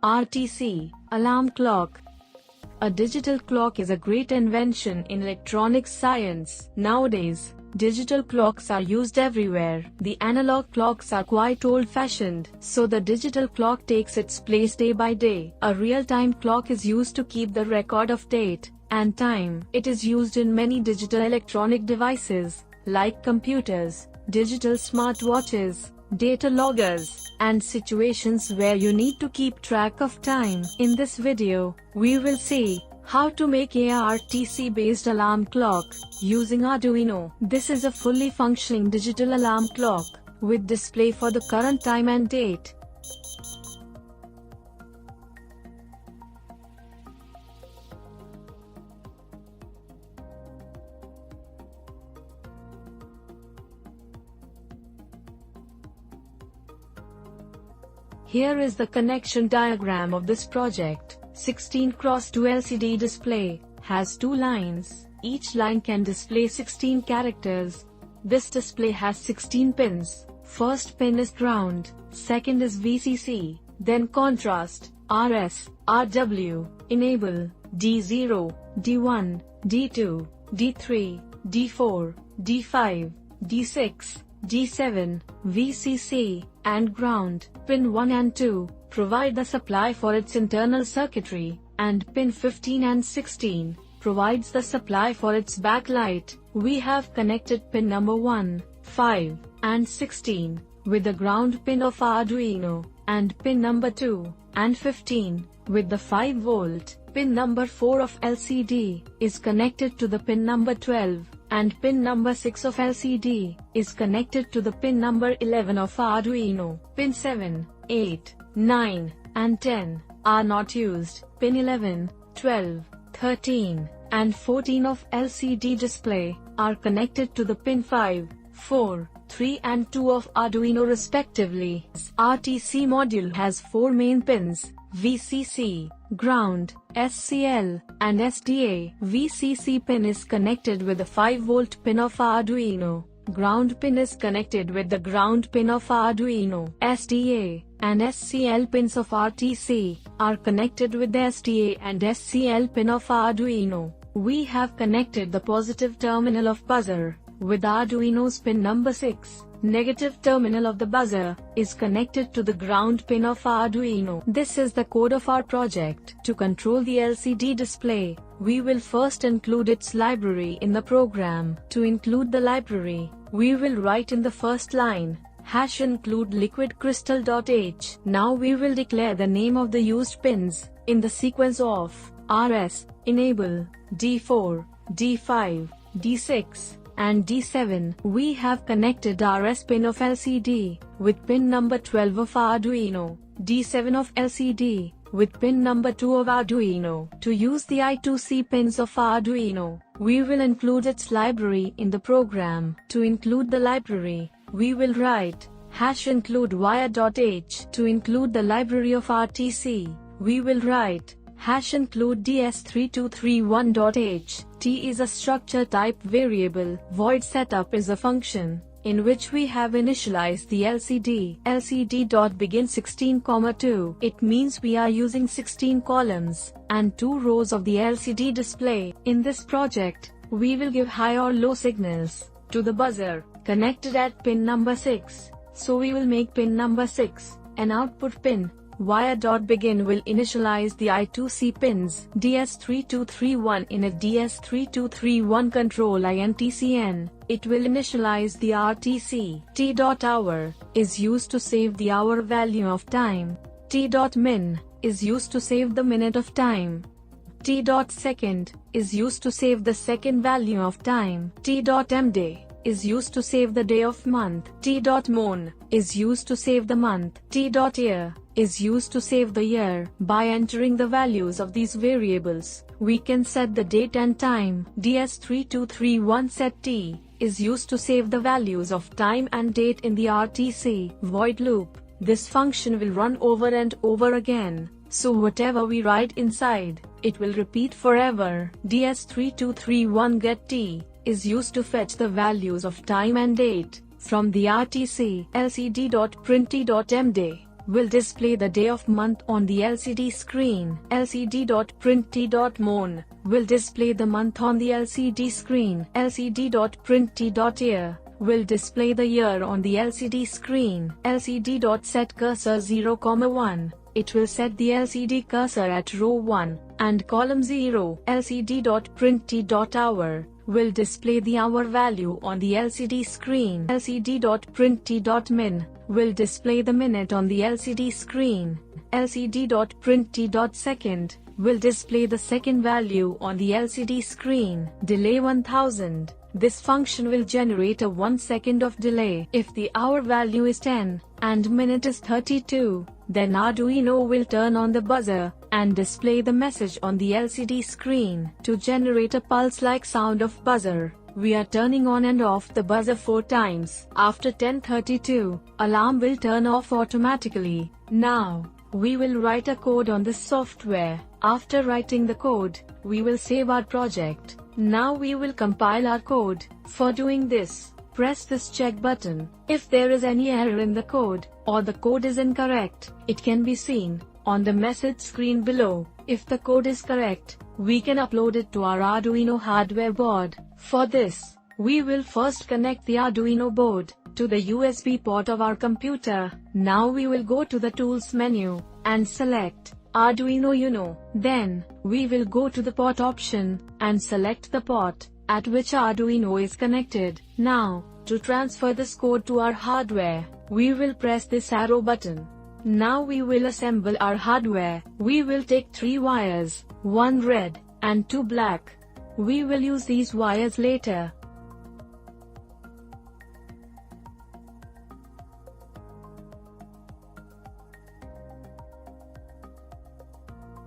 RTC, alarm clock. A digital clock is a great invention in electronic science. Nowadays, digital clocks are used everywhere. The analog clocks are quite old-fashioned, so the digital clock takes its place day by day. A real-time clock is used to keep the record of date and time. It is used in many digital electronic devices, like computers, digital smartwatches, data loggers, and situations where you need to keep track of time. In this video, we will see how to make a RTC-based alarm clock using Arduino. This is a fully functioning digital alarm clock with display for the current time and date. Here is the connection diagram of this project. 16x2 LCD display has 2 lines. Each line can display 16 characters. This display has 16 pins. First pin is ground, second is VCC, then contrast, RS, RW, enable, D0, D1, D2, D3, D4, D5, D6, D7, VCC, and ground. Pin 1 and 2 provide the supply for its internal circuitry, and pin 15 and 16 provides the supply for its backlight. We have connected pin number 1, 5, and 16 with the ground pin of Arduino, and pin number 2 and 15 with the 5V. Pin number 4 of LCD is connected to the pin number 12, and pin number 6 of LCD is connected to the pin number 11 of Arduino. Pin 7, 8, 9, and 10 are not used. Pin 11, 12, 13, and 14 of LCD display are connected to the pin 5, 4, 3 and 2 of Arduino respectively. RTC module has 4 main pins: VCC, ground, SCL, and SDA. VCC pin is connected with the 5V pin of Arduino. Ground pin is connected with the ground pin of Arduino. SDA and SCL pins of RTC are connected with the SDA and SCL pin of Arduino. We have connected the positive terminal of buzzer with Arduino's pin number 6. Negative terminal of the buzzer is connected to the ground pin of Arduino. This is the code of our project. To control the LCD display, we will first include its library in the program. To include the library, we will write in the first line, #include liquid crystal.h. Now we will declare the name of the used pins in the sequence of RS, enable, D4, D5, D6, and D7. We have connected RS pin of LCD with pin number 12 of Arduino, D7 of LCD with pin number 2 of Arduino. To use the I2C pins of Arduino, we will include its library in the program. To include the library, we will write #include wire.h. To include the library of RTC, we will write #include DS323.h. T is a structure type variable. Void setup is a function in which we have initialized the LCD. LCD.begin 16,2. It means we are using 16 columns and 2 rows of the LCD display. In this project, we will give high or low signals to the buzzer connected at pin number 6. So we will make pin number 6 an output pin. Wire.begin will initialize the I2C pins. DS3231 in a DS3231 control INTCN. It will initialize the RTC. T.hour is used to save the hour value of time. T.min is used to save the minute of time. T.second is used to save the second value of time. T.mday is used to save the day of month. T.mon is used to save the month. T.year is used to save the year. By entering the values of these variables, we can set the date and time. DS3231 set T is used to save the values of time and date in the RTC. Void loop. This function will run over and over again, so whatever we write inside, it will repeat forever. DS3231 get T is used to fetch the values of time and date from the RTC. LCD.printy.mday will display the day of month on the LCD screen. LCD.printt.mon will display the month on the LCD screen. LCD.printt.year will display the year on the LCD screen. LCD.setCursor 0,1, it will set the LCD cursor at row 1 and column 0. LCD.printt.hour will display the hour value on the LCD screen. LCD.printt.min will display the minute on the LCD screen. LCD.printt.second will display the second value on the LCD screen. Delay 1000. This function will generate a 1 second of delay. If the hour value is 10 and minute is 32, then Arduino will turn on the buzzer and display the message on the LCD screen. To generate a pulse-like sound of buzzer, we are turning on and off the buzzer 4 times. After 10:32, alarm will turn off automatically. Now, we will write a code on this software. After writing the code, we will save our project. Now we will compile our code. For doing this, press this check button. If there is any error in the code, or the code is incorrect, it can be seen on the message screen below. If the code is correct, we can upload it to our Arduino hardware board. For this, we will first connect the Arduino board to the USB port of our computer. Now we will go to the Tools menu and select Arduino Uno. Then, we will go to the port option and select the port at which Arduino is connected. Now, to transfer this code to our hardware, we will press this arrow button. Now we will assemble our hardware. We will take 3 wires, 1 red and 2 black. We will use these wires later.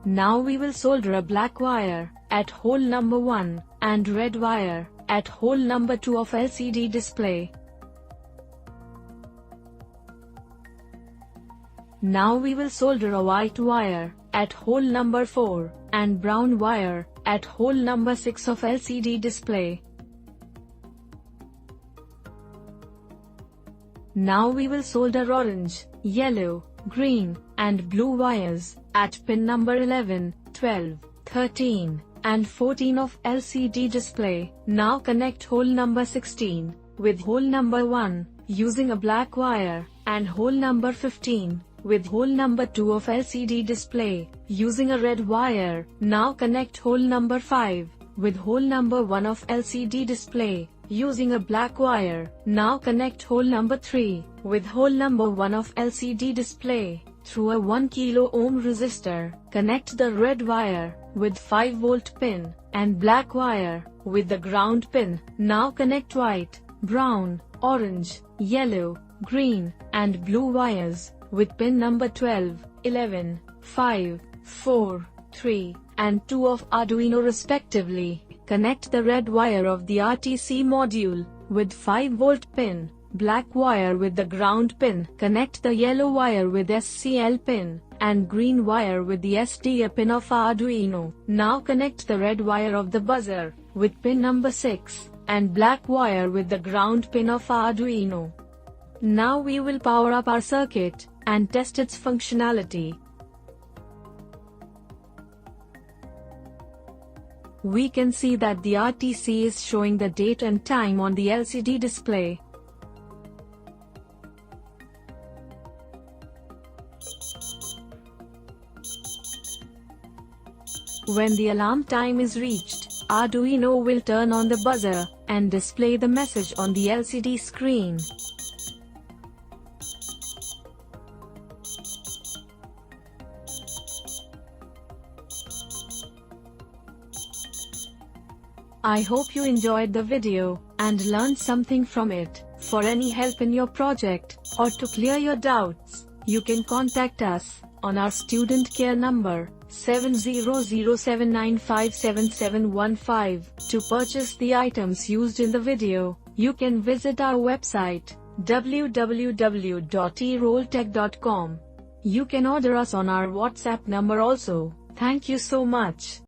Now we will solder a black wire at hole number 1 and red wire at hole number 2 of LCD display. Now we will solder a white wire at hole number 4 and brown wire at hole number 6 of LCD display. Now we will solder orange, yellow, green, and blue wires at pin number 11, 12, 13, and 14 of LCD display. Now connect hole number 16 with hole number 1 using a black wire, and hole number 15 with hole number 2 of LCD display using a red wire. Now connect hole number 5 with hole number 1 of LCD display using a black wire. Now connect hole number 3 with hole number 1 of LCD display through a 1 kilo ohm resistor. Connect the red wire with 5 volt pin and black wire with the ground pin. Now connect white, brown, orange, yellow, green, and blue wires with pin number 12, 11, 5, 4, 3, and 2 of Arduino respectively. Connect the red wire of the RTC module with 5 volt pin, black wire with the ground pin. Connect the yellow wire with SCL pin, and green wire with the SDA pin of Arduino. Now connect the red wire of the buzzer with pin number 6, and black wire with the ground pin of Arduino. Now we will power up our circuit and test its functionality. We can see that the RTC is showing the date and time on the LCD display. When the alarm time is reached, Arduino will turn on the buzzer and display the message on the LCD screen. I hope you enjoyed the video and learned something from it. For any help in your project or to clear your doubts, you can contact us on our student care number 7007957715. To purchase the items used in the video, you can visit our website www.erolltech.com. You can order us on our WhatsApp number also. Thank you so much.